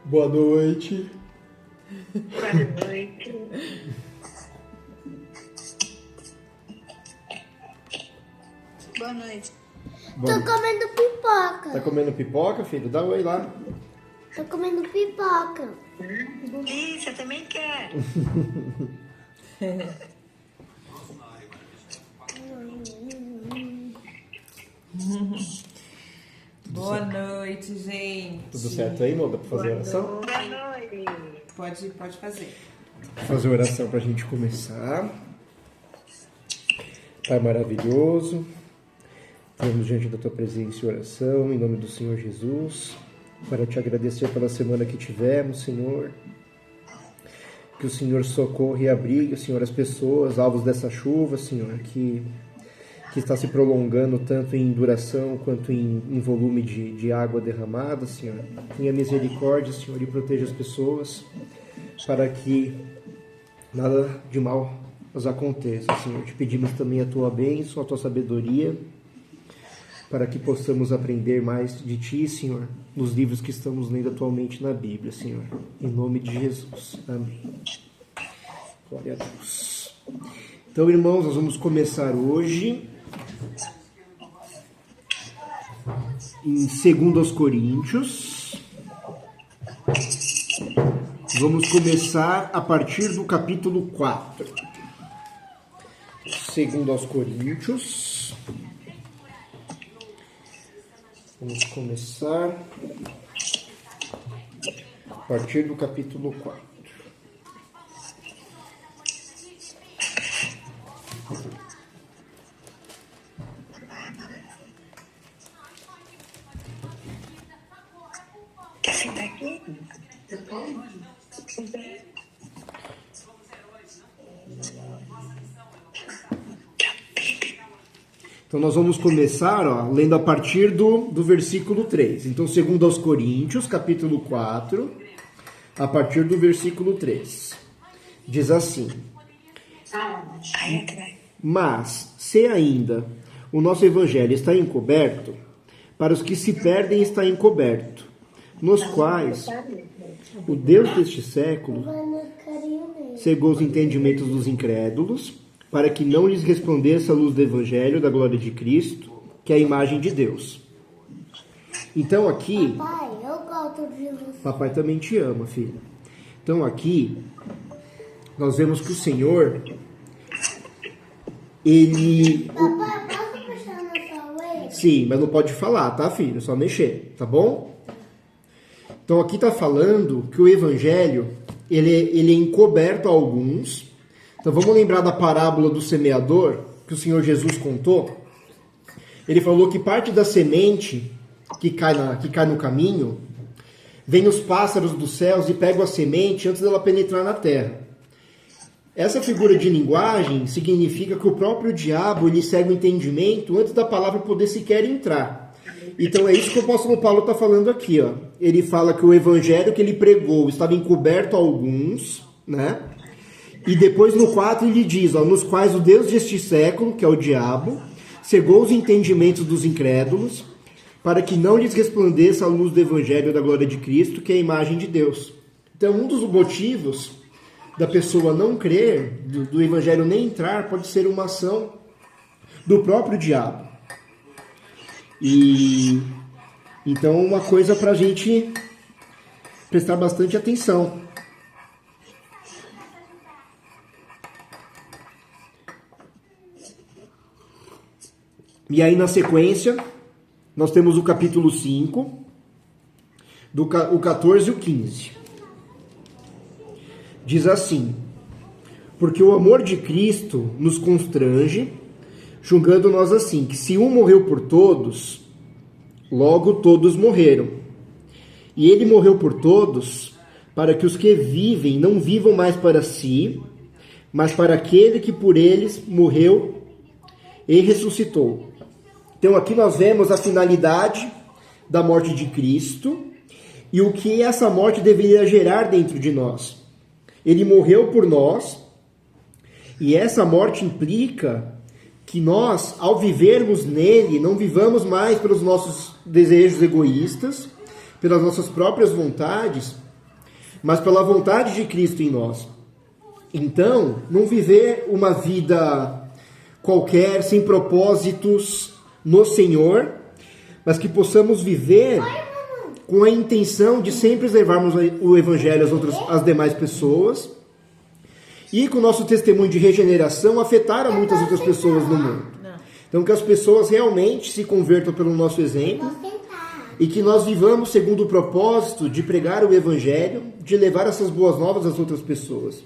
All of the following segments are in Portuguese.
Boa noite. Boa noite. Boa noite. Tô comendo pipoca. Tá comendo pipoca, filho? Dá um oi lá. Tô comendo pipoca. Isso, eu também quero. Boa noite, gente. Tudo certo aí, Moda, pra fazer oração? Boa noite. Pode fazer. Vou fazer oração pra gente começar. Pai maravilhoso, estamos diante da tua presença e oração, em nome do Senhor Jesus, para te agradecer pela semana que tivemos, Senhor. Que o Senhor socorra e abrigue, Senhor, as pessoas, alvos dessa chuva, Senhor, que está se prolongando tanto em duração quanto em volume de água derramada, Senhor. Tenha misericórdia, Senhor, e proteja as pessoas para que nada de mal nos aconteça, Senhor. Te pedimos também a tua bênção, a tua sabedoria, para que possamos aprender mais de ti, Senhor, nos livros que estamos lendo atualmente na Bíblia, Senhor. Em nome de Jesus. Amém. Glória a Deus. Então, irmãos, nós vamos começar hoje em 2 Coríntios. Vamos começar a partir do capítulo 4. 2 Coríntios. Vamos começar a partir do capítulo 4. Quer sentar aqui? Então nós vamos começar lendo a partir do versículo 3. Então, 2 Coríntios, capítulo 4, a partir do versículo 3. Diz assim: Mas, se ainda o nosso evangelho está encoberto, para os que se perdem está encoberto, nos quais o Deus deste século cegou os entendimentos dos incrédulos, para que não lhes resplandeça a luz do Evangelho da glória de Cristo, que é a imagem de Deus. Então aqui... Papai, eu gosto de você. Papai também te ama, filha. Então aqui, nós vemos que o Senhor, Ele... Papai, posso puxar na sua orelha? Sim, mas não pode falar, tá, filho? É só mexer, tá bom? Então aqui está falando que o Evangelho, ele é encoberto a alguns. Então vamos lembrar da parábola do semeador que o Senhor Jesus contou. Ele falou que parte da semente que cai no caminho, vem os pássaros dos céus e pegam a semente antes dela penetrar na terra. Essa figura de linguagem significa que o próprio diabo ele segue o entendimento antes da palavra poder sequer entrar. Então é isso que o apóstolo Paulo está falando aqui. Ele fala que o evangelho que ele pregou estava encoberto a alguns, né? E depois no 4 ele diz, nos quais o Deus deste século, que é o diabo, cegou os entendimentos dos incrédulos, para que não lhes resplandeça a luz do Evangelho da glória de Cristo, que é a imagem de Deus. Então um dos motivos da pessoa não crer, do Evangelho nem entrar, pode ser uma ação do próprio diabo. E então uma coisa para a gente prestar bastante atenção. E aí, na sequência, nós temos o capítulo 5, o 14 e o 15. Diz assim: Porque o amor de Cristo nos constrange, julgando nós assim, que se um morreu por todos, logo todos morreram. E ele morreu por todos, para que os que vivem não vivam mais para si, mas para aquele que por eles morreu e ressuscitou. Então aqui nós vemos a finalidade da morte de Cristo e o que essa morte deveria gerar dentro de nós. Ele morreu por nós e essa morte implica que nós, ao vivermos nele, não vivamos mais pelos nossos desejos egoístas, pelas nossas próprias vontades, mas pela vontade de Cristo em nós. Então, não viver uma vida qualquer, sem propósitos no Senhor, mas que possamos viver com a intenção de sempre levarmos o Evangelho às demais pessoas e com o nosso testemunho de regeneração afetar a muitas outras pessoas no mundo. Então, que as pessoas realmente se convertam pelo nosso exemplo e que nós vivamos segundo o propósito de pregar o Evangelho, de levar essas boas novas às outras pessoas.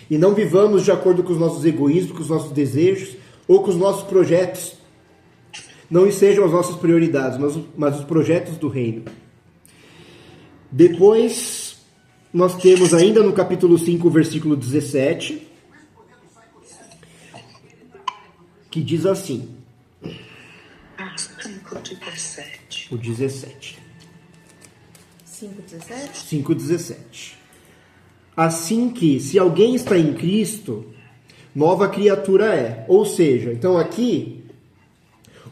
E não vivamos de acordo com os nossos egoísmos, com os nossos desejos ou com os nossos projetos. Não sejam as nossas prioridades, mas os projetos do reino. Depois, nós temos ainda no capítulo 5, versículo 17, que diz assim. 5:17. O 17. 5:17? 5:17. Assim que, se alguém está em Cristo, nova criatura é. Ou seja, então aqui,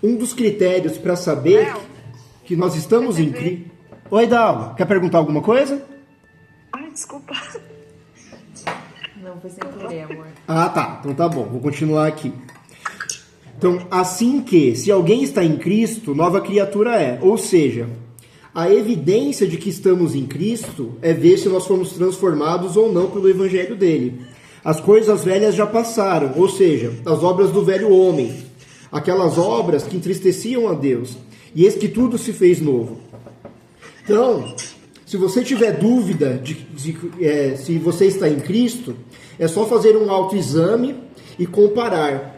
um dos critérios para saber que nós estamos em Cristo... Oi, Dalma, quer perguntar alguma coisa? Ai, desculpa. Não, foi sem querer, amor. Ah, tá. Então tá bom, vou continuar aqui. Então, assim que, se alguém está em Cristo, nova criatura é. Ou seja, a evidência de que estamos em Cristo é ver se nós fomos transformados ou não pelo Evangelho dele. As coisas velhas já passaram, ou seja, as obras do velho homem. Aquelas obras que entristeciam a Deus. E eis que tudo se fez novo. Então, se você tiver dúvida se você está em Cristo, é só fazer um autoexame e comparar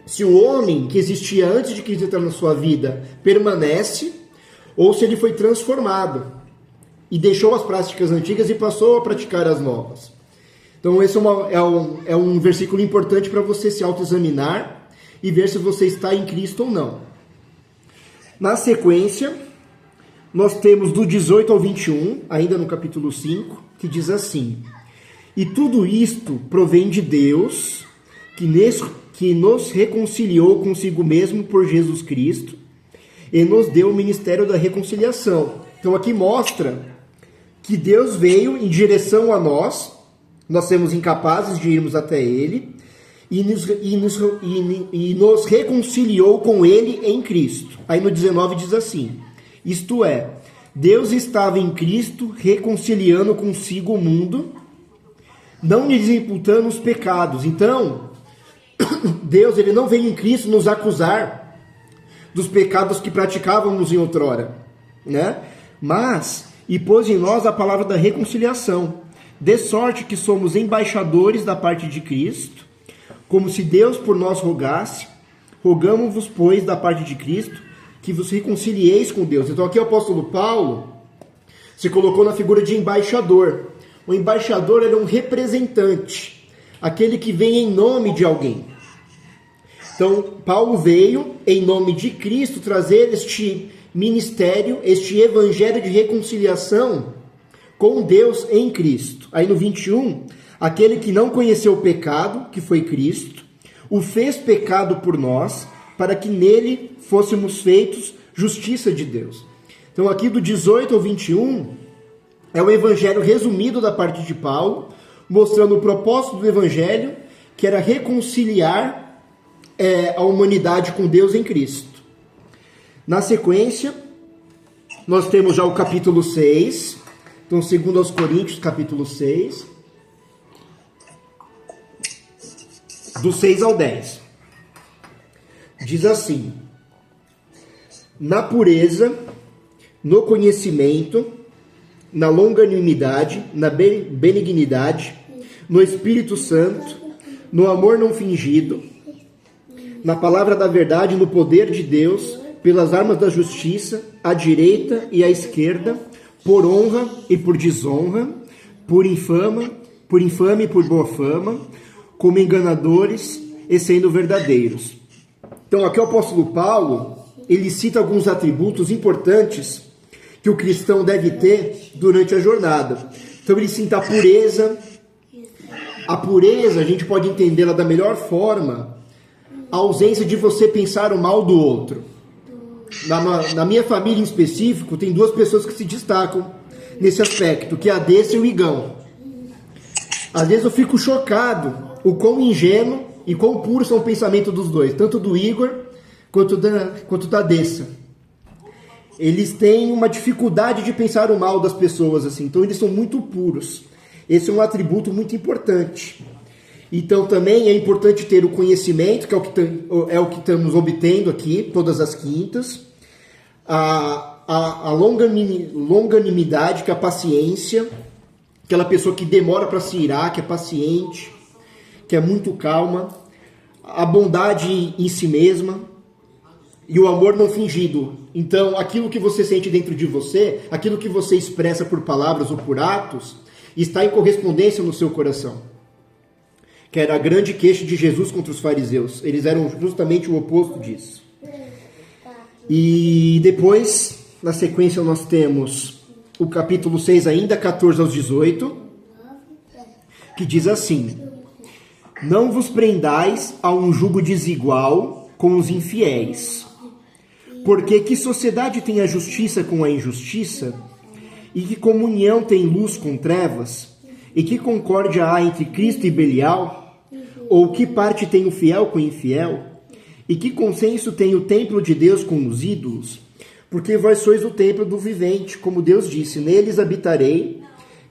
se o homem que existia antes de Cristo entrar na sua vida permanece ou se ele foi transformado e deixou as práticas antigas e passou a praticar as novas. Então esse é um versículo importante para você se autoexaminar e ver se você está em Cristo ou não. Na sequência, nós temos do 18 ao 21, ainda no capítulo 5, que diz assim: E tudo isto provém de Deus, que nos reconciliou consigo mesmo por Jesus Cristo e nos deu o ministério da reconciliação. Então aqui mostra que Deus veio em direção a nós somos incapazes de irmos até Ele, e nos reconciliou com Ele em Cristo. Aí no 19 diz assim: isto é, Deus estava em Cristo reconciliando consigo o mundo, não lhes imputando os pecados. Então, Deus ele não veio em Cristo nos acusar dos pecados que praticávamos em outrora, né? Mas, e pôs em nós a palavra da reconciliação, de sorte que somos embaixadores da parte de Cristo, como se Deus por nós rogasse. Rogamo-vos, pois, da parte de Cristo, que vos reconcilieis com Deus. Então aqui o apóstolo Paulo se colocou na figura de embaixador. O embaixador era um representante, aquele que vem em nome de alguém. Então Paulo veio em nome de Cristo trazer este ministério, este evangelho de reconciliação com Deus em Cristo. Aí no 21, aquele que não conheceu o pecado, que foi Cristo, o fez pecado por nós, para que nele fôssemos feitos justiça de Deus. Então aqui do 18 ao 21, é o evangelho resumido da parte de Paulo, mostrando o propósito do evangelho, que era reconciliar a humanidade com Deus em Cristo. Na sequência, nós temos já o capítulo 6, então 2 aos Coríntios, capítulo 6, do 6 ao 10. Diz assim: na pureza, no conhecimento, na longanimidade, na benignidade, no Espírito Santo, no amor não fingido, na palavra da verdade, no poder de Deus, pelas armas da justiça, à direita e à esquerda, por honra e por desonra, por infame e por boa fama, como enganadores e sendo verdadeiros. Então aqui o apóstolo Paulo, ele cita alguns atributos importantes que o cristão deve ter durante a jornada. Então ele cita a pureza. A pureza, a gente pode entendê-la da melhor forma, a ausência de você pensar o mal do outro. Na minha família em específico, tem duas pessoas que se destacam nesse aspecto, que é a Dessa e o Igão. Às vezes eu fico chocado o quão ingênuo e quão puro são o pensamento dos dois, tanto do Igor quanto da Dessa. Eles têm uma dificuldade de pensar o mal das pessoas, assim, então eles são muito puros. Esse é um atributo muito importante. Então também é importante ter o conhecimento, que é o que estamos obtendo aqui, todas as quintas, a longanimidade, que é a paciência, aquela pessoa que demora para se irar, que é paciente, que é muito calma, a bondade em si mesma e o amor não fingido. Então, aquilo que você sente dentro de você, aquilo que você expressa por palavras ou por atos, está em correspondência no seu coração. Que era a grande queixa de Jesus contra os fariseus. Eles eram justamente o oposto disso. E depois, na sequência, nós temos o capítulo 6 ainda, 14 aos 18, que diz assim: não vos prendais a um jugo desigual com os infiéis, porque que sociedade tem a justiça com a injustiça, e que comunhão tem luz com trevas, e que concórdia há entre Cristo e Belial, ou que parte tem o fiel com o infiel, e que consenso tem o templo de Deus com os ídolos? Porque vós sois o templo do vivente, como Deus disse, neles habitarei,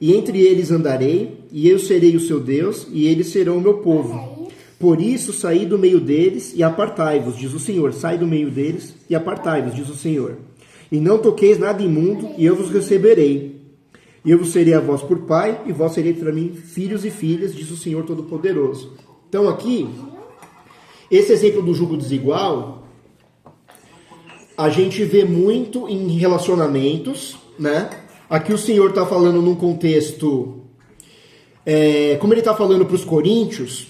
e entre eles andarei, e eu serei o seu Deus, e eles serão o meu povo. Por isso saí do meio deles e apartai-vos, diz o Senhor. Sai do meio deles e apartai-vos, diz o Senhor. E não toqueis nada imundo, e eu vos receberei. E eu vos serei a vós por pai, e vós sereis para mim filhos e filhas, diz o Senhor Todo-Poderoso. Então aqui, esse exemplo do jugo desigual, a gente vê muito em relacionamentos, né? Aqui o Senhor está falando num contexto, como ele está falando para os coríntios,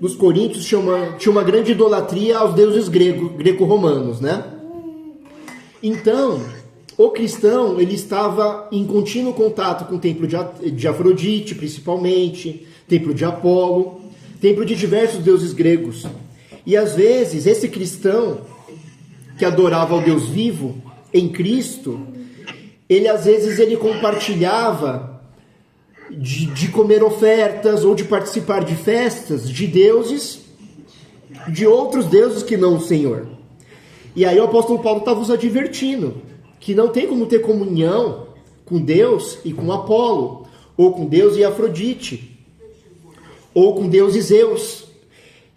os coríntios tinham uma grande idolatria aos deuses greco-romanos, né? Então, o cristão, ele estava em contínuo contato com o templo de Afrodite, principalmente, templo de Apolo, templo de diversos deuses gregos. E às vezes, esse cristão que adorava ao Deus vivo em Cristo, ele compartilhava de comer ofertas ou de participar de festas de deuses, de outros deuses que não o Senhor. E aí o apóstolo Paulo estava os advertindo que não tem como ter comunhão com Deus e com Apolo, ou com Deus e Afrodite, ou com Deus e Zeus.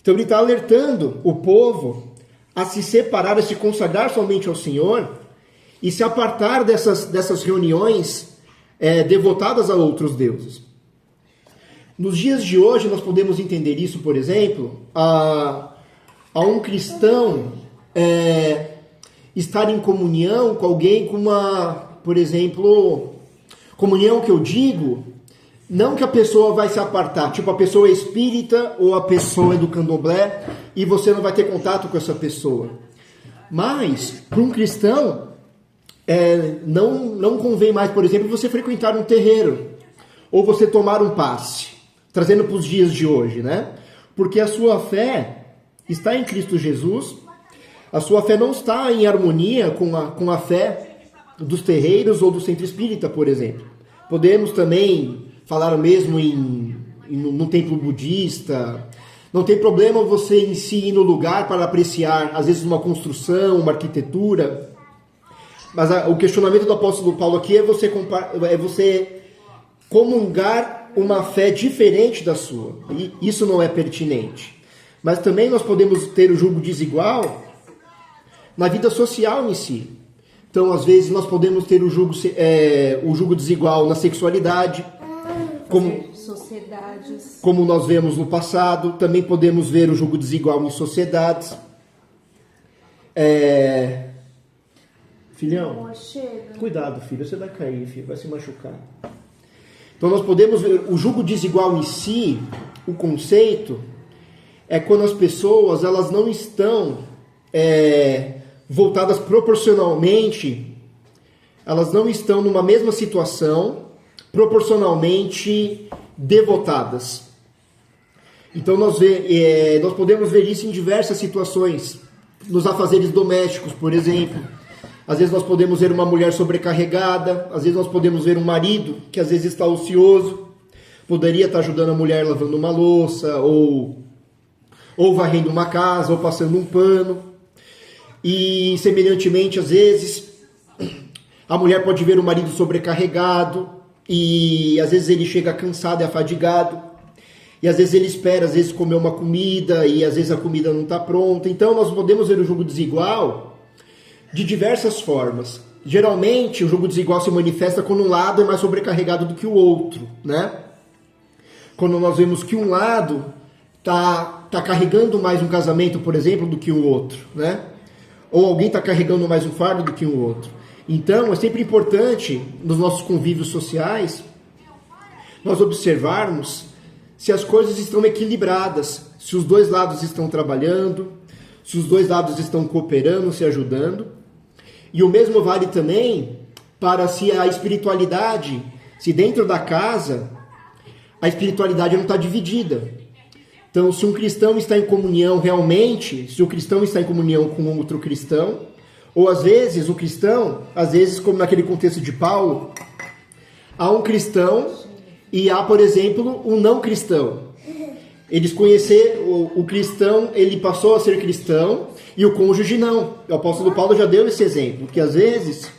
Então ele está alertando o povo a se separar, a se consagrar somente ao Senhor e se apartar dessas reuniões devotadas a outros deuses. Nos dias de hoje nós podemos entender isso, por exemplo, a um cristão estar em comunhão com alguém com por exemplo, comunhão que eu digo, não que a pessoa vai se apartar, tipo a pessoa é espírita ou a pessoa é do candomblé e você não vai ter contato com essa pessoa. Mas, para um cristão, não convém mais, por exemplo, você frequentar um terreiro ou você tomar um passe, trazendo para os dias de hoje, né? Porque a sua fé está em Cristo Jesus, a sua fé não está em harmonia com a fé dos terreiros ou do centro espírita, por exemplo. Podemos também falar mesmo num templo budista. Não tem problema você em si ir no lugar para apreciar, às vezes, uma construção, uma arquitetura. Mas o questionamento do apóstolo Paulo aqui é você comungar uma fé diferente da sua. E isso não é pertinente. Mas também nós podemos ter o jugo desigual na vida social em si. Então, às vezes, nós podemos ter o jugo desigual na sexualidade, como nós vemos no passado. Também podemos ver o jugo desigual em sociedades. Filhão, cuidado, filho, você vai cair, filho, vai se machucar. Então nós podemos ver o jugo desigual em si, o conceito, é quando as pessoas elas não estão voltadas proporcionalmente, elas não estão numa mesma situação, proporcionalmente devotadas. Então nós podemos ver isso em diversas situações, nos afazeres domésticos, por exemplo. Às vezes nós podemos ver uma mulher sobrecarregada, às vezes nós podemos ver um marido que às vezes está ocioso, poderia estar ajudando a mulher lavando uma louça, ou varrendo uma casa, ou passando um pano. E semelhantemente, às vezes, a mulher pode ver o marido sobrecarregado, e às vezes ele chega cansado e afadigado, e às vezes ele espera, às vezes, comer uma comida, e às vezes a comida não está pronta. Então nós podemos ver o jogo desigual de diversas formas. Geralmente o jogo desigual se manifesta quando um lado é mais sobrecarregado do que o outro, né? Quando nós vemos que um lado tá carregando mais um casamento, por exemplo, do que o outro, né? Ou alguém está carregando mais um fardo do que o outro. Então é sempre importante, nos nossos convívios sociais, nós observarmos se as coisas estão equilibradas, se os dois lados estão trabalhando, se os dois lados estão cooperando, se ajudando. E o mesmo vale também para se a espiritualidade, se dentro da casa, a espiritualidade não está dividida. Então, se um cristão está em comunhão realmente, se o cristão está em comunhão com outro cristão, ou às vezes o cristão, às vezes como naquele contexto de Paulo, há um cristão e há, por exemplo, um não cristão. Eles conheceram, o cristão, ele passou a ser cristão e o cônjuge não. O apóstolo Paulo já deu esse exemplo, que às vezes,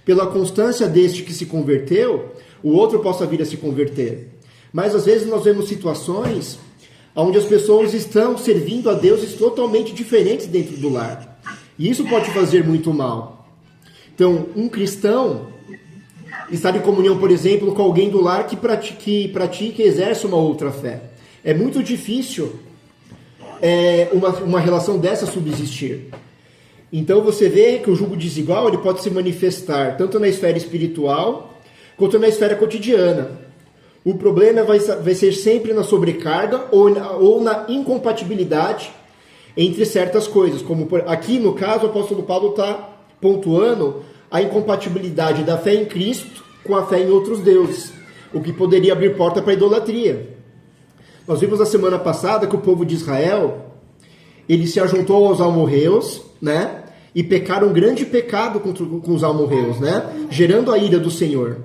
pela constância deste que se converteu, o outro possa vir a se converter. Mas às vezes nós vemos situações onde as pessoas estão servindo a deuses totalmente diferentes dentro do lar. E isso pode fazer muito mal. Então, um cristão estar em comunhão, por exemplo, com alguém do lar que pratica e exerce uma outra fé. É muito difícil uma relação dessa subsistir. Então você vê que o jugo desigual ele pode se manifestar tanto na esfera espiritual quanto na esfera cotidiana. O problema vai ser sempre na sobrecarga ou na incompatibilidade entre certas coisas. Como aqui no caso o apóstolo Paulo está pontuando a incompatibilidade da fé em Cristo com a fé em outros deuses, o que poderia abrir porta para a idolatria. Nós vimos na semana passada que o povo de Israel, ele se ajuntou aos amorreus, né? E pecaram um grande pecado com os amorreus, né? Gerando a ira do Senhor.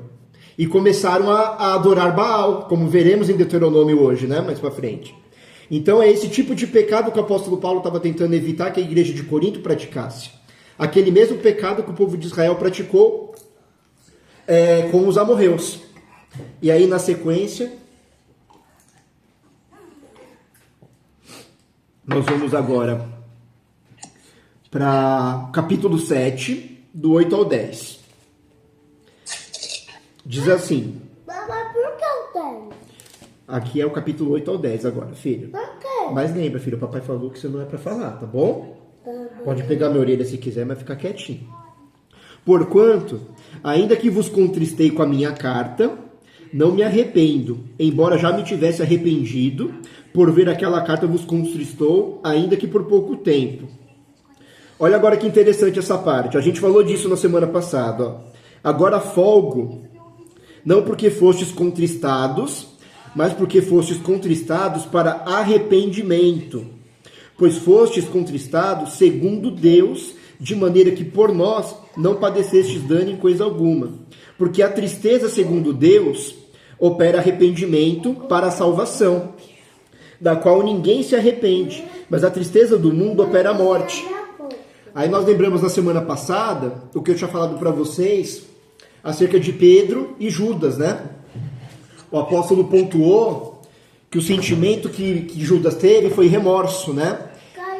E começaram a adorar Baal, como veremos em Deuteronômio hoje, né? Mais para frente. Então é esse tipo de pecado que o apóstolo Paulo estava tentando evitar que a igreja de Corinto praticasse. Aquele mesmo pecado que o povo de Israel praticou com os amorreus. E aí na sequência, nós vamos agora para capítulo 7, do 8 ao 10. Diz assim. Mamãe, por que eu tenho? Aqui é o capítulo 8 ao 10 agora, filho. Por quê? Mas lembra, filho, o papai falou que você não é para falar, tá bom? Pode pegar minha orelha se quiser, mas ficar quietinho. Porquanto, ainda que vos contristei com a minha carta, não me arrependo, embora já me tivesse arrependido, por ver aquela carta vos contristou, ainda que por pouco tempo. Olha agora que interessante essa parte. A gente falou disso na semana passada. Ó. Agora folgo, não porque fostes contristados, mas porque fostes contristados para arrependimento. Pois fostes contristados segundo Deus, de maneira que por nós não padecestes dano em coisa alguma. Porque a tristeza segundo Deus opera arrependimento para a salvação, da qual ninguém se arrepende, mas a tristeza do mundo opera a morte. Aí nós lembramos na semana passada o que eu tinha falado para vocês acerca de Pedro e Judas, né? O apóstolo pontuou que o sentimento que Judas teve foi remorso, né?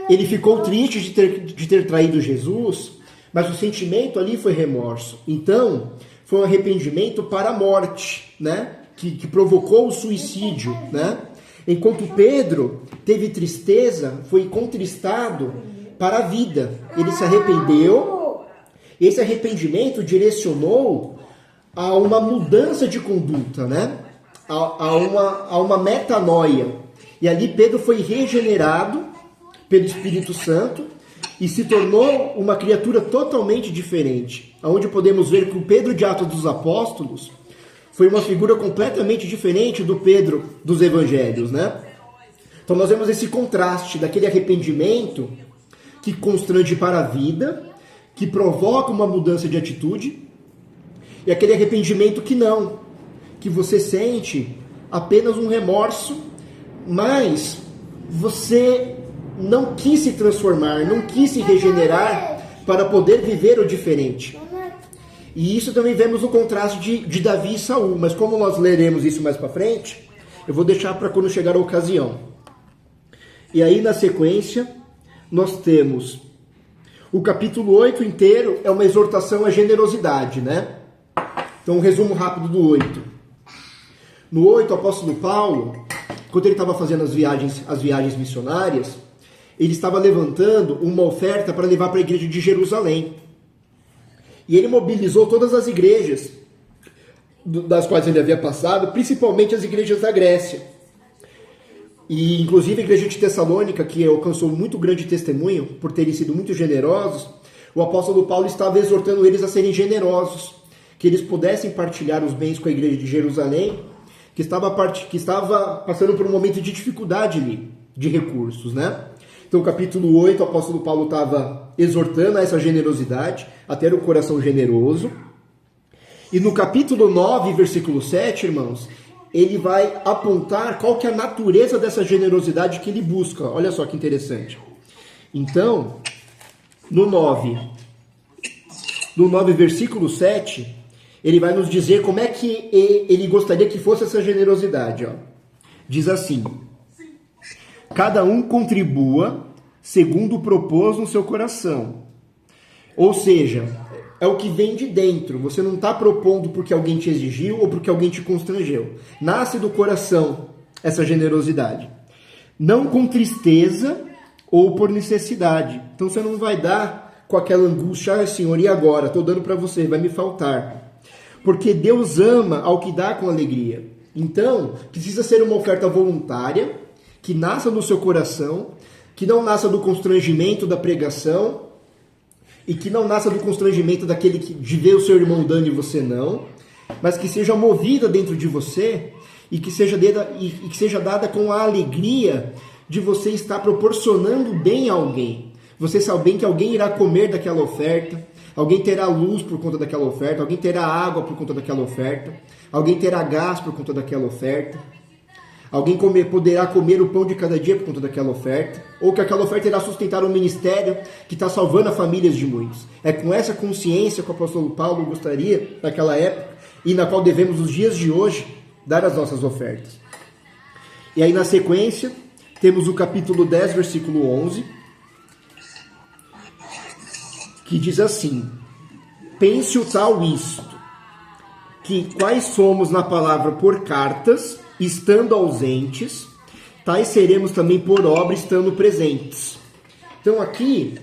Ele ficou triste de ter traído Jesus, mas o sentimento ali foi remorso. Então, foi um arrependimento para a morte, né? Que provocou o suicídio, né? Enquanto Pedro teve tristeza, foi contristado para a vida. Ele se arrependeu. Esse arrependimento direcionou a uma mudança de conduta, né? A uma metanoia. E ali Pedro foi regenerado pelo Espírito Santo e se tornou uma criatura totalmente diferente. Onde podemos ver que o Pedro de Atos dos Apóstolos foi uma figura completamente diferente do Pedro dos Evangelhos, né? Então nós vemos esse contraste daquele arrependimento que constrange para a vida, que provoca uma mudança de atitude, e aquele arrependimento que não, que você sente apenas um remorso, mas você não quis se transformar, não quis se regenerar para poder viver o diferente. E isso também vemos no contraste de Davi e Saul, mas como nós leremos isso mais para frente, eu vou deixar para quando chegar a ocasião. E aí na sequência, nós temos o capítulo 8 inteiro, é uma exortação à generosidade, né? Então um resumo rápido do 8. No 8, o apóstolo Paulo, quando ele estava fazendo as viagens missionárias, ele estava levantando uma oferta para levar para a igreja de Jerusalém. E ele mobilizou todas as igrejas das quais ele havia passado, principalmente as igrejas da Grécia. E inclusive a igreja de Tessalônica, que alcançou muito grande testemunho por terem sido muito generosos, o apóstolo Paulo estava exortando eles a serem generosos, que eles pudessem partilhar os bens com a igreja de Jerusalém, que estava passando por um momento de dificuldade ali, de recursos, né? Então, capítulo 8, o apóstolo Paulo estava exortando a essa generosidade, a ter um coração generoso. E no capítulo 9, versículo 7, irmãos, ele vai apontar qual que é a natureza dessa generosidade que ele busca. Olha só que interessante. Então, no 9, versículo 7, ele vai nos dizer como é que ele gostaria que fosse essa generosidade. Ó. Diz assim: cada um contribua segundo propôs no seu coração. Ou seja, é o que vem de dentro. Você não está propondo porque alguém te exigiu ou porque alguém te constrangeu. Nasce do coração essa generosidade. Não com tristeza ou por necessidade. Então você não vai dar com aquela angústia: ah, Senhor, e agora? Estou dando para você, vai me faltar. Porque Deus ama ao que dá com alegria. Então, precisa ser uma oferta voluntária, que nasça no seu coração, que não nasça do constrangimento da pregação, e que não nasça do constrangimento de ver o seu irmão dando e você não, mas que seja movida dentro de você e que seja dada com a alegria de você estar proporcionando bem a alguém. Você sabe bem que alguém irá comer daquela oferta, alguém terá luz por conta daquela oferta, alguém terá água por conta daquela oferta, alguém terá gás por conta daquela oferta, alguém poderá comer o pão de cada dia por conta daquela oferta, ou que aquela oferta irá sustentar um ministério que está salvando as famílias de muitos. É com essa consciência que o apóstolo Paulo gostaria, naquela época, e na qual devemos, nos dias de hoje, dar as nossas ofertas. E aí, na sequência, temos o capítulo 10, versículo 11, que diz assim: pense o tal isto, que quais somos na palavra por cartas, estando ausentes, tais seremos também por obra, estando presentes. Então aqui,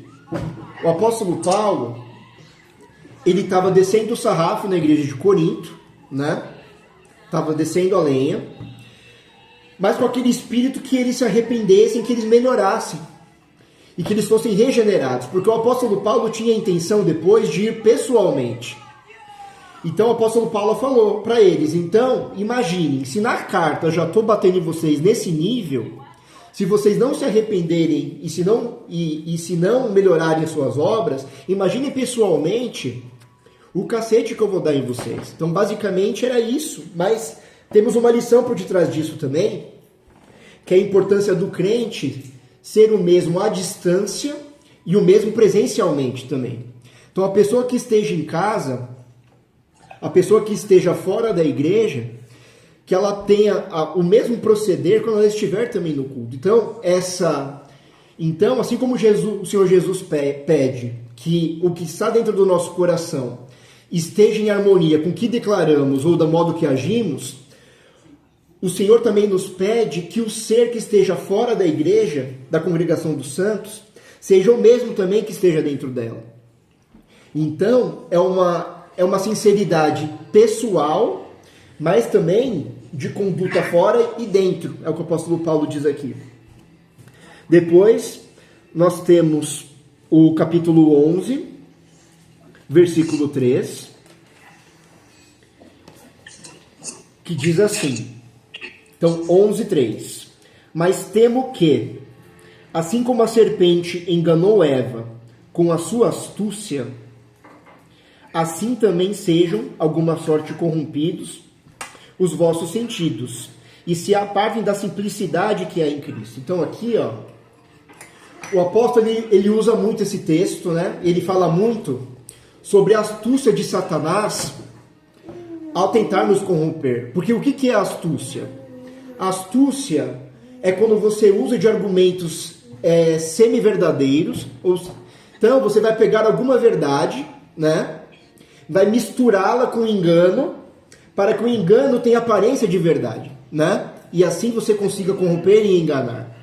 o apóstolo Paulo, ele estava descendo o sarrafo na igreja de Corinto, né? Estava descendo a lenha, mas com aquele espírito que eles se arrependessem, que eles melhorassem, e que eles fossem regenerados, porque o apóstolo Paulo tinha a intenção depois de ir pessoalmente. Então o apóstolo Paulo falou para eles: então, imaginem, se na carta eu já estou batendo em vocês nesse nível, se vocês não se arrependerem e se não melhorarem as suas obras, imaginem pessoalmente o cacete que eu vou dar em vocês. Então basicamente era isso, mas temos uma lição por detrás disso também, que é a importância do crente ser o mesmo à distância e o mesmo presencialmente também. Então a pessoa que esteja em casa, a pessoa que esteja fora da igreja, que ela tenha o mesmo proceder quando ela estiver também no culto. Então, assim como o Senhor Jesus pede que o que está dentro do nosso coração esteja em harmonia com o que declaramos ou do modo que agimos, o Senhor também nos pede que o ser que esteja fora da igreja, da congregação dos santos, seja o mesmo também que esteja dentro dela. Então, é uma sinceridade pessoal, mas também de conduta fora e dentro. É o que o apóstolo Paulo diz aqui. Depois, nós temos o capítulo 11, versículo 3, que diz assim. Então, 11, 3. Mas temo que, assim como a serpente enganou Eva com a sua astúcia, assim também sejam, alguma sorte corrompidos, os vossos sentidos, e se apartem da simplicidade que há em Cristo. Então aqui, ó, o apóstolo ele usa muito esse texto, né? Ele fala muito sobre a astúcia de Satanás ao tentar nos corromper. Porque o que é astúcia? A astúcia é quando você usa de argumentos semi-verdadeiros. Então você vai pegar alguma verdade, né? Vai misturá-la com engano, para que o engano tenha aparência de verdade, né? E assim você consiga corromper e enganar.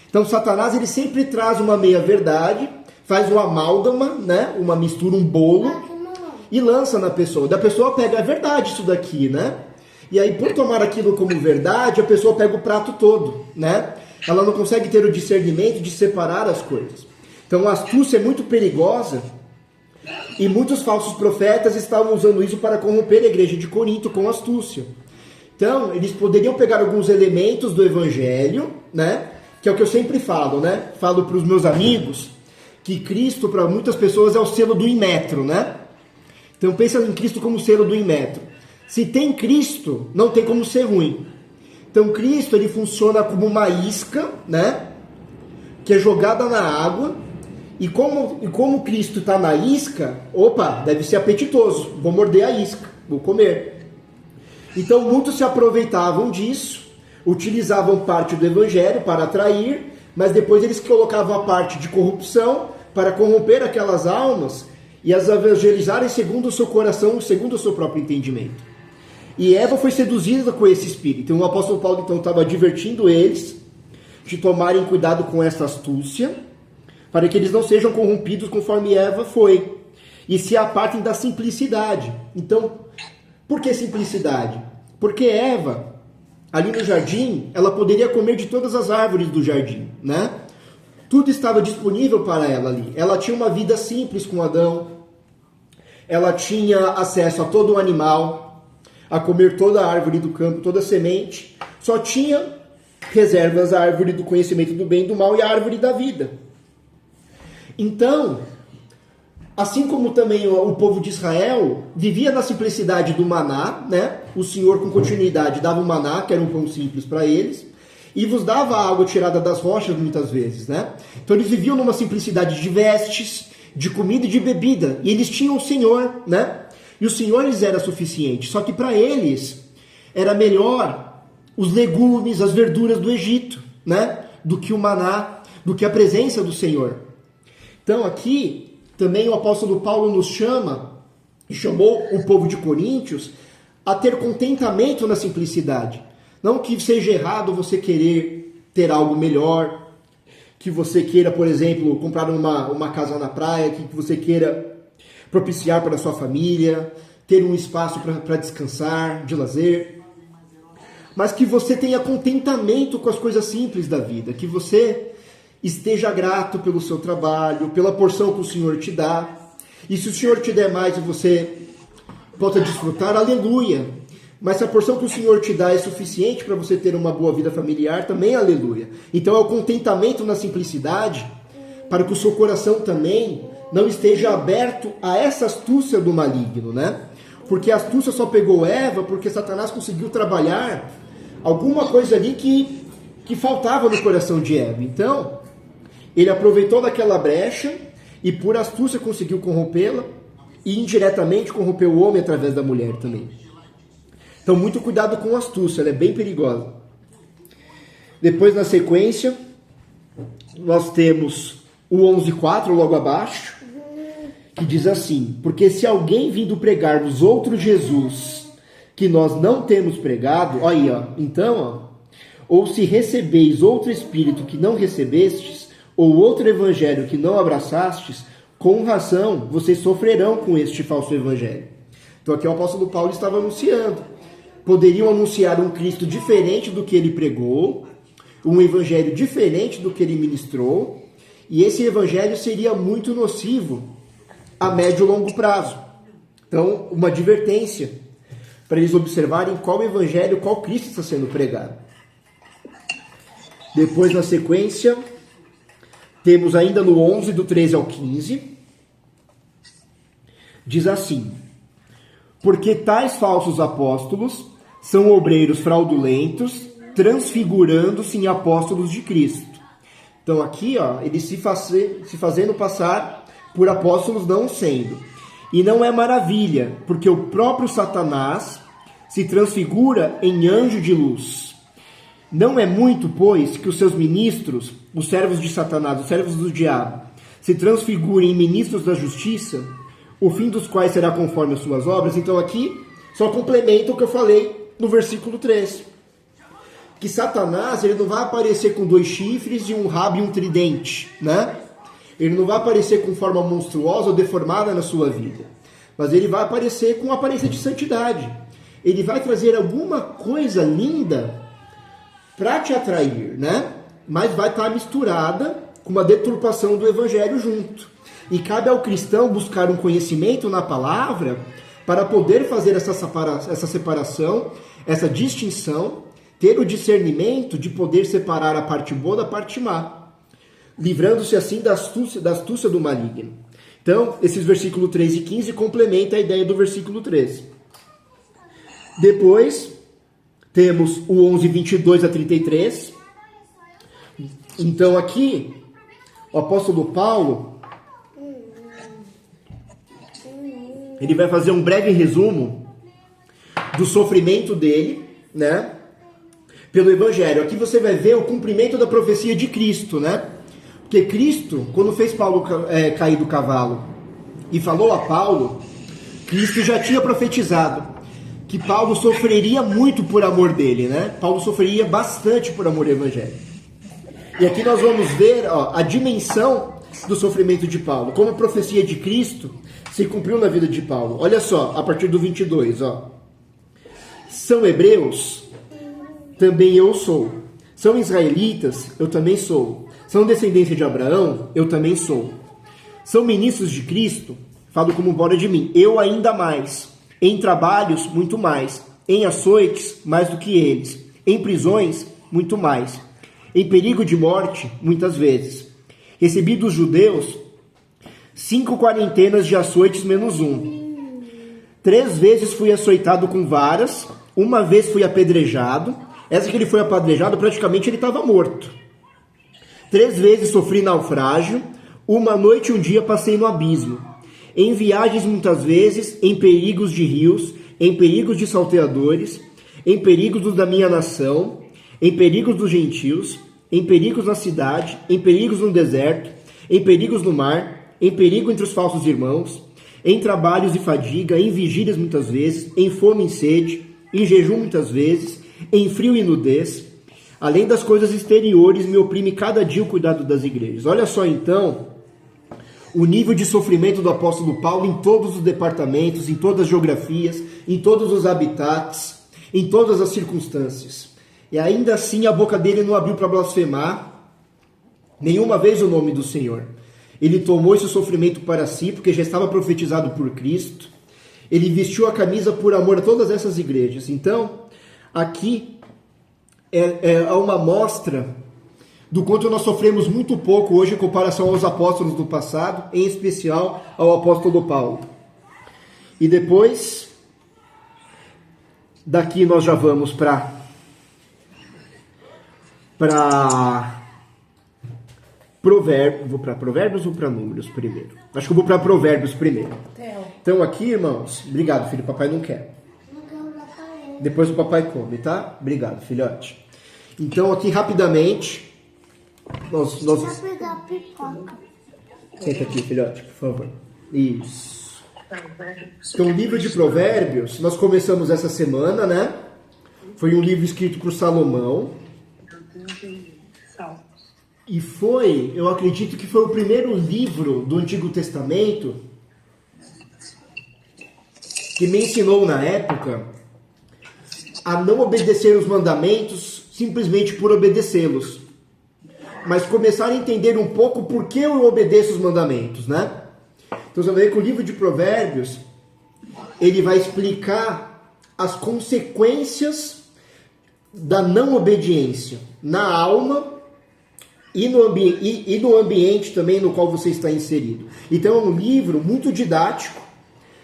Então Satanás ele sempre traz uma meia-verdade, faz uma amálgama, né? Uma mistura, um bolo, e lança na pessoa. Da pessoa pega, é verdade isso daqui, né? E aí por tomar aquilo como verdade, a pessoa pega o prato todo, né? Ela não consegue ter o discernimento de separar as coisas. Então a astúcia é muito perigosa, e muitos falsos profetas estavam usando isso para corromper a igreja de Corinto com astúcia. Então eles poderiam pegar alguns elementos do evangelho, né? Que é o que eu sempre falo, né? Falo para os meus amigos que Cristo, para muitas pessoas, é o selo do Inmetro, né? Então pensa em Cristo como o selo do Inmetro. Se tem Cristo, não tem como ser ruim. Então Cristo, ele funciona como uma isca, né? Que é jogada na água. E como Cristo está na isca, opa, deve ser apetitoso. Vou morder a isca, vou comer. Então muitos se aproveitavam disso, utilizavam parte do evangelho para atrair, mas depois eles colocavam a parte de corrupção para corromper aquelas almas e as evangelizarem segundo o seu coração, segundo o seu próprio entendimento. E Eva foi seduzida com esse espírito. Então o apóstolo Paulo estava advertindo eles de tomarem cuidado com essa astúcia, para que eles não sejam corrompidos conforme Eva foi, e se apartem da simplicidade. Então, por que simplicidade? Porque Eva, ali no jardim, ela poderia comer de todas as árvores do jardim, né? Tudo estava disponível para ela ali. Ela tinha uma vida simples com Adão. Ela tinha acesso a todo o animal, a comer toda a árvore do campo, toda a semente. Só tinha reservas a árvore do conhecimento do bem e do mal e a árvore da vida. Então, assim como também o povo de Israel vivia na simplicidade do maná, né? O Senhor com continuidade dava o maná, que era um pão simples para eles, e vos dava a água tirada das rochas muitas vezes, né? Então eles viviam numa simplicidade de vestes, de comida e de bebida, e eles tinham o Senhor, né? E o Senhor lhes era suficiente, só que para eles era melhor os legumes, as verduras do Egito, né? Do que o maná, do que a presença do Senhor. Então aqui também o apóstolo Paulo nos chamou o povo de Coríntios a ter contentamento na simplicidade. Não que seja errado você querer ter algo melhor, que você queira, por exemplo, comprar uma casa na praia, que você queira propiciar para a sua família, ter um espaço para descansar, de lazer, mas que você tenha contentamento com as coisas simples da vida, que você esteja grato pelo seu trabalho, pela porção que o Senhor te dá, e se o Senhor te der mais e você possa desfrutar, aleluia. Mas se a porção que o Senhor te dá é suficiente para você ter uma boa vida familiar, também aleluia. Então é o contentamento na simplicidade, para que o seu coração também não esteja aberto a essa astúcia do maligno, né? Porque a astúcia só pegou Eva porque Satanás conseguiu trabalhar alguma coisa ali que faltava no coração de Eva. Então, ele aproveitou daquela brecha e por astúcia conseguiu corrompê-la e indiretamente corrompeu o homem através da mulher também. Então, muito cuidado com a astúcia, ela é bem perigosa. Depois, na sequência, nós temos o 11.4, logo abaixo, que diz assim: porque se alguém vindo pregar-vos outro Jesus, que nós não temos pregado, aí, ó, então, ó, ou se recebeis outro Espírito que não recebestes, ou outro Evangelho que não abraçastes, com razão vocês sofrerão com este falso Evangelho. Então, aqui o apóstolo Paulo estava anunciando. Poderiam anunciar um Cristo diferente do que ele pregou, um evangelho diferente do que ele ministrou, e esse evangelho seria muito nocivo a médio e longo prazo. Então, uma advertência para eles observarem qual evangelho, qual Cristo está sendo pregado. Depois, na sequência, temos ainda no 11, do 13 ao 15, diz assim: porque tais falsos apóstolos são obreiros fraudulentos, transfigurando-se em apóstolos de Cristo. Então aqui, eles se fazendo passar por apóstolos não sendo. E não é maravilha, porque o próprio Satanás se transfigura em anjo de luz. Não é muito, pois, que os seus ministros, os servos de Satanás, os servos do diabo, se transfigurem em ministros da justiça, o fim dos quais será conforme as suas obras. Então aqui só complementa o que eu falei no versículo 3. Que Satanás, ele não vai aparecer com 2 chifres e um rabo e um tridente, né? Ele não vai aparecer com forma monstruosa ou deformada na sua vida. Mas ele vai aparecer com aparência de santidade. Ele vai trazer alguma coisa linda para te atrair, né? Mas vai estar misturada com uma deturpação do evangelho junto. E cabe ao cristão buscar um conhecimento na palavra para poder fazer essa separação, essa distinção, ter o discernimento de poder separar a parte boa da parte má, livrando-se assim da astúcia do maligno. Então, esses versículos 3 e 15 complementam a ideia do versículo 13. Depois, temos o 11, 22 a 33. Então, aqui, o apóstolo Paulo, ele vai fazer um breve resumo do sofrimento dele, né, pelo evangelho. Aqui você vai ver o cumprimento da profecia de Cristo, né? Porque Cristo, quando fez Paulo cair do cavalo e falou a Paulo, Cristo já tinha profetizado que Paulo sofreria muito por amor dele, né? Paulo sofreria bastante por amor ao evangelho. E aqui nós vamos ver a dimensão do sofrimento de Paulo, como a profecia de Cristo se cumpriu na vida de Paulo. Olha só, a partir do 22, São hebreus? Também eu sou. São israelitas? Eu também sou. São descendência de Abraão? Eu também sou. São ministros de Cristo? Falo como embora de mim. Eu ainda mais. Em trabalhos, muito mais. Em açoites, mais do que eles. Em prisões, muito mais. Em perigo de morte, muitas vezes. Recebi dos judeus 5 quarentenas de açoites menos 1. 3 vezes fui açoitado com varas. 1 vez fui apedrejado. Essa que ele foi apedrejado, praticamente ele estava morto. 3 vezes sofri naufrágio. 1 noite e 1 dia passei no abismo. Em viagens muitas vezes, em perigos de rios, em perigos de salteadores, em perigos dos da minha nação, em perigos dos gentios, em perigos na cidade, em perigos no deserto, em perigos no mar, em perigo entre os falsos irmãos, em trabalhos e fadiga, em vigílias muitas vezes, em fome e sede, em jejum muitas vezes, em frio e nudez. Além das coisas exteriores, me oprime cada dia o cuidado das igrejas. Olha só então o nível de sofrimento do apóstolo Paulo em todos os departamentos, em todas as geografias, em todos os habitats, em todas as circunstâncias. E ainda assim a boca dele não abriu para blasfemar nenhuma vez o nome do Senhor. Ele tomou esse sofrimento para si, porque já estava profetizado por Cristo. Ele vestiu a camisa por amor a todas essas igrejas. Então, aqui é uma mostra do quanto nós sofremos muito pouco hoje em comparação aos apóstolos do passado, em especial ao apóstolo Paulo. E depois, daqui nós já vamos para Provérbios. Vou para Provérbios ou para Números primeiro? Acho que eu vou para Provérbios primeiro. Então aqui, irmãos, obrigado, filho, papai não quer. Depois o papai come, tá? Obrigado, filhote. Então aqui rapidamente nós... Senta aqui, filhote, por favor. Isso. Então o livro de Provérbios, nós começamos essa semana, né? Foi um livro escrito por Salomão. E foi, eu acredito que foi o primeiro livro do Antigo Testamento que me ensinou na época a não obedecer os mandamentos simplesmente por obedecê-los, mas começar a entender um pouco por que eu obedeço os mandamentos, né? Então você vai ver que o livro de Provérbios, ele vai explicar as consequências da não obediência na alma e no ambiente também no qual você está inserido. Então é um livro muito didático,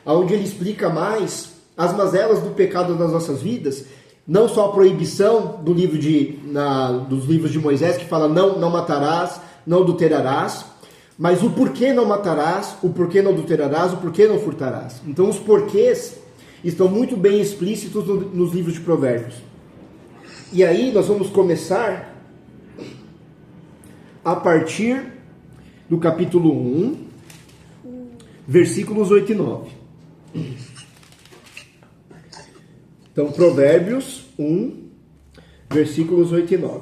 onde ele explica mais as mazelas do pecado nas nossas vidas, não só a proibição dos livros de Moisés, que fala não matarás, não adulterarás, mas o porquê não matarás, o porquê não adulterarás, o porquê não furtarás. Então os porquês estão muito bem explícitos nos livros de Provérbios. E aí nós vamos começar a partir do capítulo 1, versículos 8 e 9. Então, Provérbios 1, versículos 8 e 9.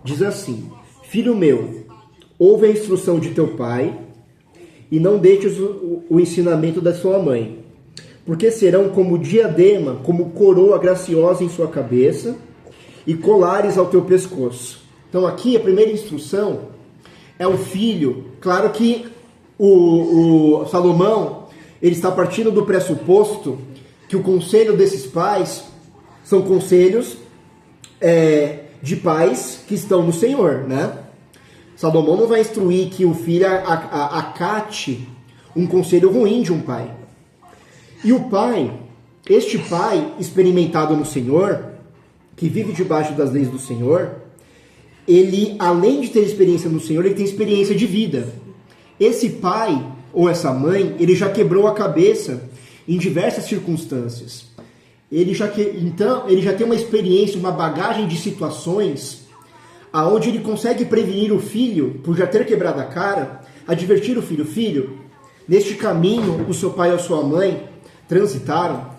Diz assim: Filho meu, ouve a instrução de teu pai, e não deixes o ensinamento da sua mãe, porque serão como diadema, como coroa graciosa em sua cabeça, e colares ao teu pescoço. Então aqui a primeira instrução é o filho. Claro que o Salomão, ele está partindo do pressuposto que o conselho desses pais são conselhos de pais que estão no Senhor, né? Salomão não vai instruir que o filho acate um conselho ruim de um pai. E o pai, este pai experimentado no Senhor, que vive debaixo das leis do Senhor, ele, além de ter experiência no Senhor, ele tem experiência de vida. Esse pai ou essa mãe, ele já quebrou a cabeça em diversas circunstâncias. Então, ele já tem uma experiência, uma bagagem de situações aonde ele consegue prevenir o filho, por já ter quebrado a cara, advertir o filho: filho, neste caminho o seu pai ou a sua mãe transitaram,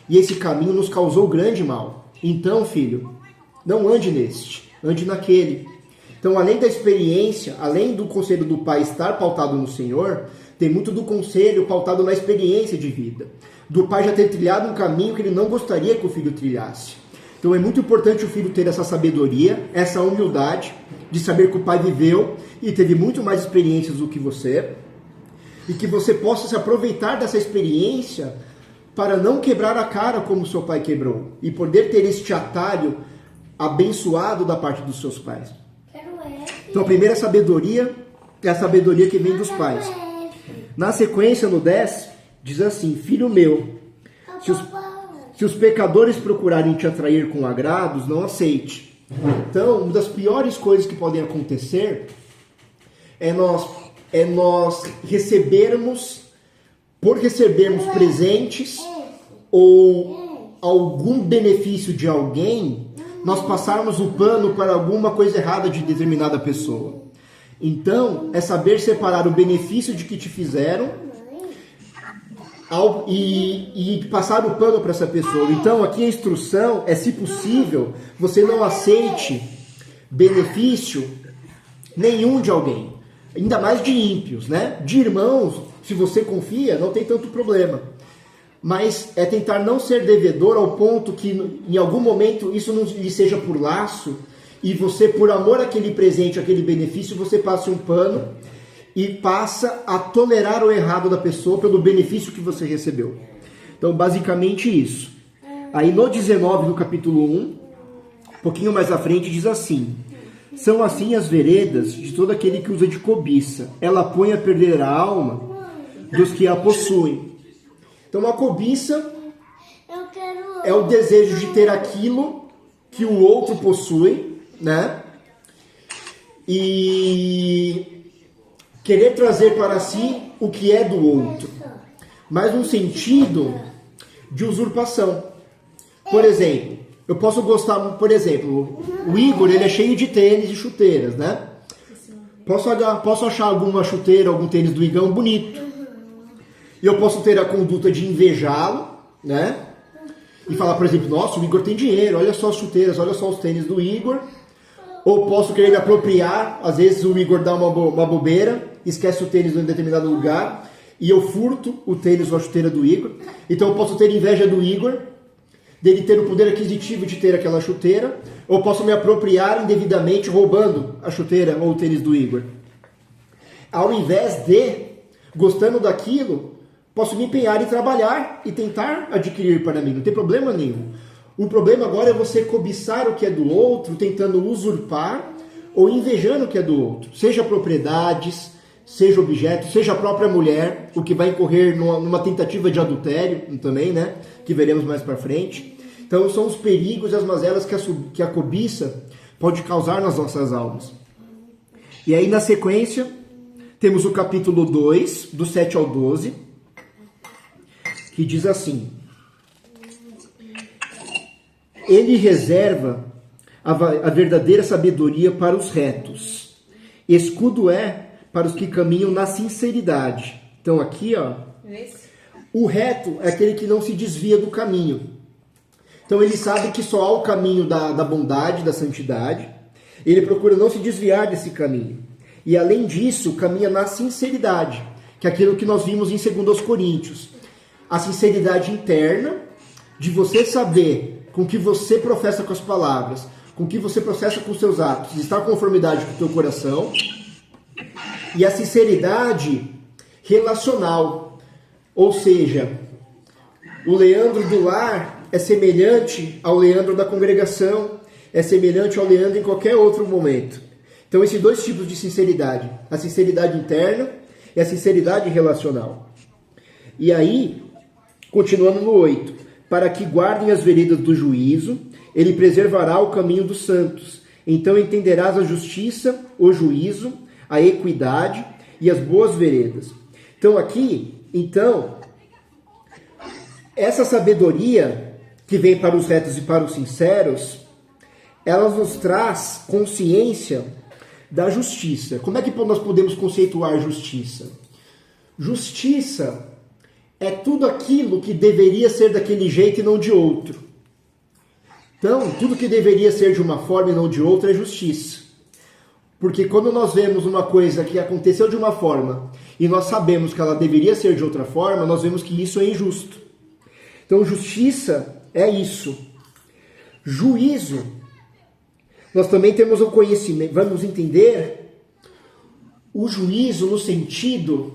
e esse caminho nos causou grande mal. Então, filho, não ande neste, ande naquele. Então, além da experiência, além do conselho do pai estar pautado no Senhor, tem muito do conselho pautado na experiência de vida. Do pai já ter trilhado um caminho que ele não gostaria que o filho trilhasse. Então, é muito importante o filho ter essa sabedoria, essa humildade de saber que o pai viveu e teve muito mais experiências do que você, e que você possa se aproveitar dessa experiência para não quebrar a cara como seu pai quebrou, e poder ter este atalho abençoado da parte dos seus pais. Então a primeira sabedoria é a sabedoria que vem dos pais. Na sequência, no 10, diz assim: Filho meu, se os pecadores procurarem te atrair com agrados, não aceite. Então, uma das piores coisas que podem acontecer é nós recebermos, por recebermos presentes ou algum benefício de alguém, nós passarmos o pano para alguma coisa errada de determinada pessoa. Então, é saber separar o benefício de que te fizeram e passar o pano para essa pessoa. Então, aqui a instrução é, se possível, você não aceite benefício nenhum de alguém, ainda mais de ímpios, né? De irmãos, se você confia, não tem tanto problema. Mas é tentar não ser devedor ao ponto que em algum momento isso não lhe seja por laço, e você, por amor àquele presente, àquele benefício, você passa um pano e passa a tolerar o errado da pessoa pelo benefício que você recebeu. Então, basicamente isso. Aí no 19 do capítulo 1, um pouquinho mais à frente, diz assim: São assim as veredas de todo aquele que usa de cobiça. Ela põe a perder a alma dos que a possuem. Então a cobiça é o desejo de ter aquilo que o outro possui, né? E querer trazer para si o que é do outro, mas num sentido de usurpação. Por exemplo, eu posso gostar, por exemplo, o Igor, ele é cheio de tênis e chuteiras, né? Posso achar alguma chuteira, algum tênis do Igão bonito. E eu posso ter a conduta de invejá-lo, né? E falar, por exemplo, nossa, o Igor tem dinheiro, olha só as chuteiras, olha só os tênis do Igor. Ou posso querer me apropriar, às vezes o Igor dá uma bobeira, esquece o tênis em um determinado lugar, e eu furto o tênis ou a chuteira do Igor. Então eu posso ter inveja do Igor, dele ter o poder aquisitivo de ter aquela chuteira, ou posso me apropriar indevidamente roubando a chuteira ou o tênis do Igor. Ao invés de, gostando daquilo, posso me empenhar em trabalhar e tentar adquirir para mim, não tem problema nenhum. O problema agora é você cobiçar o que é do outro, tentando usurpar ou invejando o que é do outro. Seja propriedades, seja objeto, seja a própria mulher, o que vai incorrer numa tentativa de adultério também, né? Que veremos mais para frente. Então são os perigos e as mazelas que a cobiça pode causar nas nossas almas. E aí na sequência temos o capítulo 2, do 7 ao 12, que diz assim: Ele reserva a verdadeira sabedoria para os retos. Escudo é para os que caminham na sinceridade. Então aqui, ó, o reto é aquele que não se desvia do caminho. Então ele sabe que só há o caminho da bondade, da santidade. Ele procura não se desviar desse caminho. E além disso, caminha na sinceridade, que é aquilo que nós vimos em 2 Coríntios. A sinceridade interna, de você saber com que você professa com as palavras, com que você processa com os seus atos, está em conformidade com o teu coração. E a sinceridade relacional, ou seja, o Leandro do lar é semelhante ao Leandro da congregação, é semelhante ao Leandro em qualquer outro momento. Então esses dois tipos de sinceridade, a sinceridade interna e a sinceridade relacional. E aí, continuando no 8, para que guardem as veredas do juízo, ele preservará o caminho dos santos. Então entenderás a justiça, o juízo, a equidade e as boas veredas. Então aqui, essa sabedoria que vem para os retos e para os sinceros, ela nos traz consciência da justiça. Como é que nós podemos conceituar justiça? Justiça é tudo aquilo que deveria ser daquele jeito e não de outro. Então, tudo que deveria ser de uma forma e não de outra é justiça. Porque quando nós vemos uma coisa que aconteceu de uma forma e nós sabemos que ela deveria ser de outra forma, nós vemos que isso é injusto. Então, justiça é isso. Juízo, nós também temos o conhecimento, vamos entender o juízo no sentido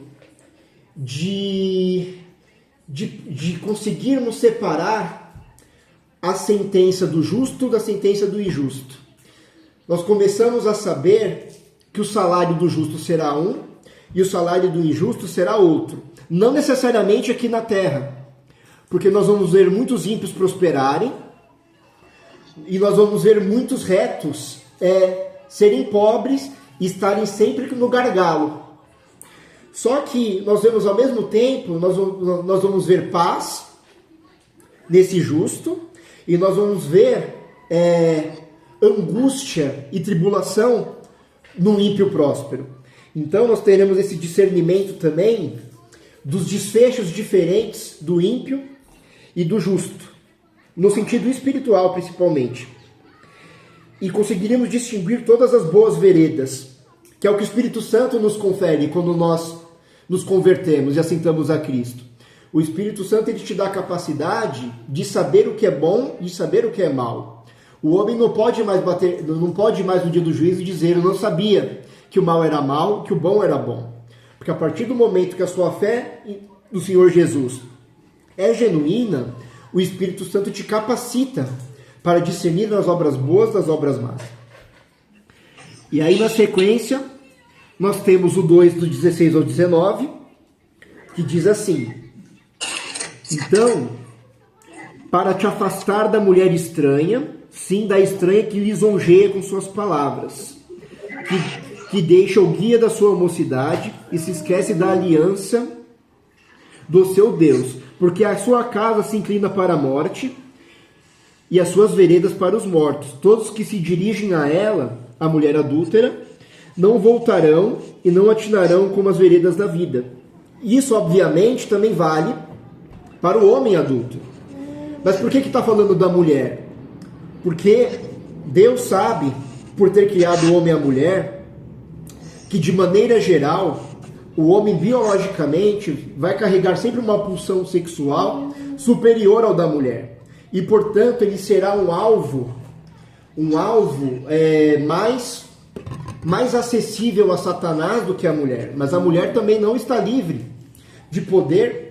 de conseguirmos separar a sentença do justo da sentença do injusto. Nós começamos a saber que o salário do justo será um e o salário do injusto será outro. Não necessariamente aqui na terra, porque nós vamos ver muitos ímpios prosperarem e nós vamos ver muitos retos serem pobres e estarem sempre no gargalo. Só que nós vemos ao mesmo tempo, nós vamos ver paz nesse justo e nós vamos ver angústia e tribulação no ímpio próspero. Então nós teremos esse discernimento também dos desfechos diferentes do ímpio e do justo, no sentido espiritual principalmente. E conseguiremos distinguir todas as boas veredas, que é o que o Espírito Santo nos confere quando nós nos convertemos e aceitamos a Cristo. O Espírito Santo ele te dá a capacidade de saber o que é bom e de saber o que é mal. O homem não pode mais no dia do juízo dizer: eu não sabia que o mal era mal, que o bom era bom. Porque a partir do momento que a sua fé no Senhor Jesus é genuína, o Espírito Santo te capacita para discernir as obras boas das obras más. E aí na sequência, nós temos o 2 do 16 ao 19, que diz assim: então, para te afastar da mulher estranha, sim, da estranha que lisonjeia com suas palavras, que deixa o guia da sua mocidade e se esquece da aliança do seu Deus, porque a sua casa se inclina para a morte e as suas veredas para os mortos. Todos que se dirigem a ela, a mulher adúltera, não voltarão e não atinarão como as veredas da vida. Isso, obviamente, também vale para o homem adulto. Mas por que está falando da mulher? Porque Deus sabe, por ter criado o homem e a mulher, que de maneira geral, o homem biologicamente vai carregar sempre uma pulsão sexual superior ao da mulher. E, portanto, ele será um alvo mais acessível a Satanás do que a mulher. Mas a mulher também não está livre de poder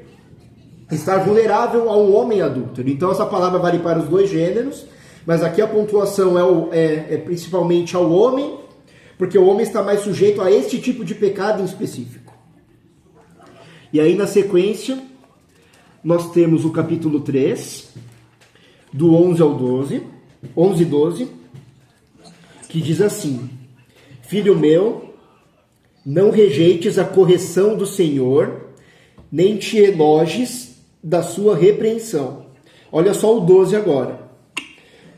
estar vulnerável a um homem adúltero. Então essa palavra vale para os dois gêneros, mas aqui a pontuação é principalmente ao homem, porque o homem está mais sujeito a este tipo de pecado em específico. E aí, na sequência, nós temos o capítulo 3, do 11 ao 12, 11 e 12, que diz assim: Filho meu, não rejeites a correção do Senhor, nem te enojes da sua repreensão. Olha só o 12 agora.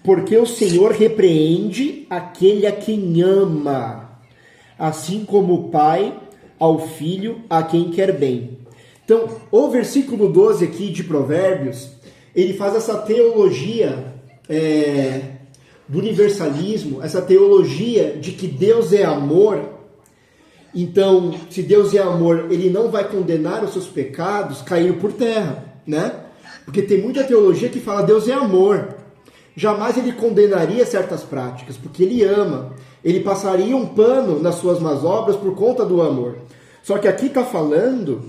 Porque o Senhor repreende aquele a quem ama, assim como o pai ao filho a quem quer bem. Então, o versículo 12 aqui de Provérbios, ele faz essa teologia do universalismo, essa teologia de que Deus é amor. Então, se Deus é amor, ele não vai condenar os seus pecados, cair por terra, né? Porque tem muita teologia que fala Deus é amor. Jamais ele condenaria certas práticas, porque ele ama. Ele passaria um pano nas suas más obras por conta do amor. Só que aqui está falando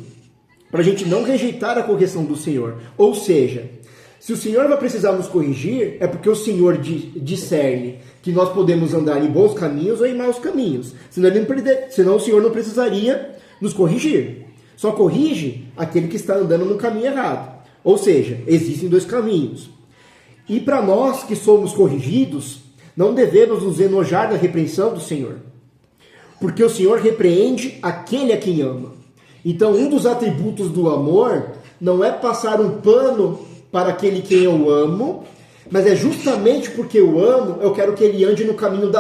para a gente não rejeitar a correção do Senhor. Ou seja, se o Senhor vai precisar nos corrigir, é porque o Senhor discerne que nós podemos andar em bons caminhos ou em maus caminhos. Senão o Senhor não precisaria nos corrigir. Só corrige aquele que está andando no caminho errado. Ou seja, existem dois caminhos. E para nós que somos corrigidos, não devemos nos enojar da repreensão do Senhor. Porque o Senhor repreende aquele a quem ama. Então, um dos atributos do amor não é passar um pano para aquele quem eu amo, mas é justamente porque eu amo, eu quero que ele ande no caminho da